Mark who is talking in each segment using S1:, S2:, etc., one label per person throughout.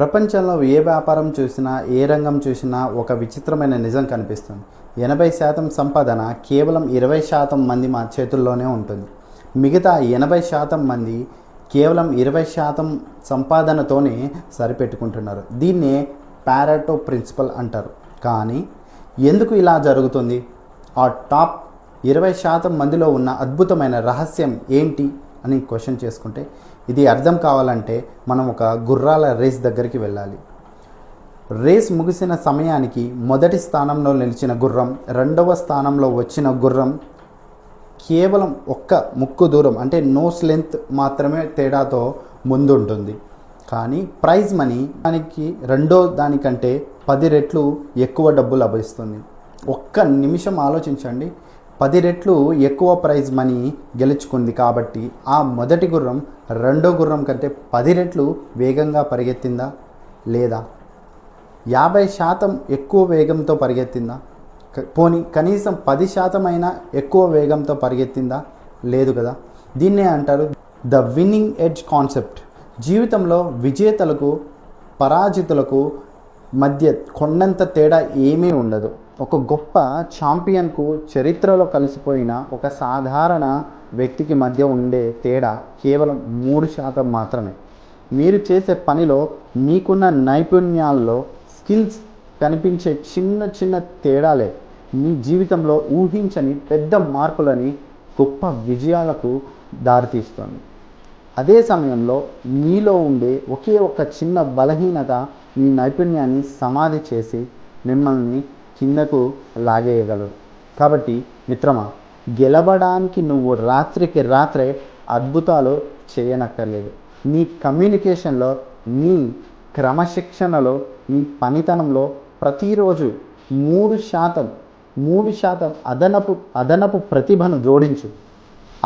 S1: ప్రపంచంలో ఏ వ్యాపారం చూసినా, ఏ రంగం చూసినా ఒక విచిత్రమైన నిజం కనిపిస్తుంది. 80% సంపాదన కేవలం 20% మంది మా చేతుల్లోనే ఉంటుంది. మిగతా 80% మంది కేవలం 20% సంపాదనతోనే సరిపెట్టుకుంటున్నారు. దీన్నే పారెటో ప్రిన్సిపల్ అంటారు. కానీ ఎందుకు ఇలా జరుగుతుంది? ఆ టాప్ 20% మందిలో ఉన్న అద్భుతమైన రహస్యం ఏంటి అని క్వశ్చన్ చేసుకుంటే, ఇది అర్థం కావాలంటే మనం ఒక గుర్రాల రేస్ దగ్గరికి వెళ్ళాలి. రేస్ ముగిసిన సమయానికి మొదటి స్థానంలో నిలిచిన గుర్రం, రెండవ స్థానంలో వచ్చిన గుర్రం కేవలం ఒక్క ముక్కు దూరం అంటే నోస్ లెంత్ మాత్రమే తేడాతో ముందుంటుంది. కానీ ప్రైజ్ మనీ దానికి రెండో దానికంటే 10 రెట్లు ఎక్కువ డబ్బు లభిస్తుంది. ఒక్క నిమిషం ఆలోచించండి. 10 రెట్లు ఎక్కువ ప్రైజ్ మనీ గెలుచుకుంది కాబట్టి ఆ మొదటి గుర్రం రెండో గుర్రం కంటే 10 రెట్లు వేగంగా పరిగెత్తిందా? లేదా 50% ఎక్కువ వేగంతో పరిగెత్తిందా? పోనీ కనీసం 10% అయినా ఎక్కువ వేగంతో పరిగెత్తిందా? లేదు కదా. దీన్నే అంటారు ద విన్నింగ్ ఎడ్జ్ కాన్సెప్ట్. జీవితంలో విజేతలకు పరాజితులకు మధ్య కొండంత తేడా ఏమీ ఉండదు. ఒక గొప్ప ఛాంపియన్కు చరిత్రలో కలిసిపోయిన ఒక సాధారణ వ్యక్తికి మధ్య ఉండే తేడా కేవలం 3% మాత్రమే. మీరు చేసే పనిలో మీకున్న నైపుణ్యాల్లో స్కిల్స్ కనిపించే చిన్న చిన్న తేడాలే మీ జీవితంలో ఊహించని పెద్ద మార్పులని, గొప్ప విజయాలకు దారితీస్తుంది. అదే సమయంలో మీలో ఉండే ఒకే ఒక చిన్న బలహీనత మీ నైపుణ్యాన్ని సమాధి చేసి మిమ్మల్ని కిందకు లాగేయగలరు. కాబట్టి మిత్రమా, గెలవడానికి నువ్వు రాత్రికి రాత్రే అద్భుతాలు చేయనక్కర్లేదు. నీ కమ్యూనికేషన్లో, నీ క్రమశిక్షణలో, నీ పనితనంలో ప్రతిరోజు 3% అదనపు ప్రతిభను జోడించు.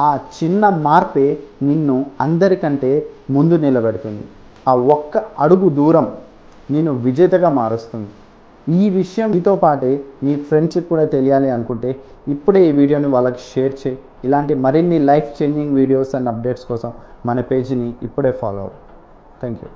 S1: ఆ చిన్న మార్పే నిన్ను అందరికంటే ముందు నిలబెడుతుంది. ఆ ఒక్క అడుగు దూరం నిన్ను విజేతగా మారుస్తుంది. ఈ విషయం మీతో పాటే మీ ఫ్రెండ్స్కి కూడా తెలియాలి అనుకుంటే ఇప్పుడే ఈ వీడియోని వాళ్ళకి షేర్ చేయి. ఇలాంటి మరిన్ని life changing videos and updates కోసం మన పేజీని ఇప్పుడే ఫాలో అవ్వు. Thank you.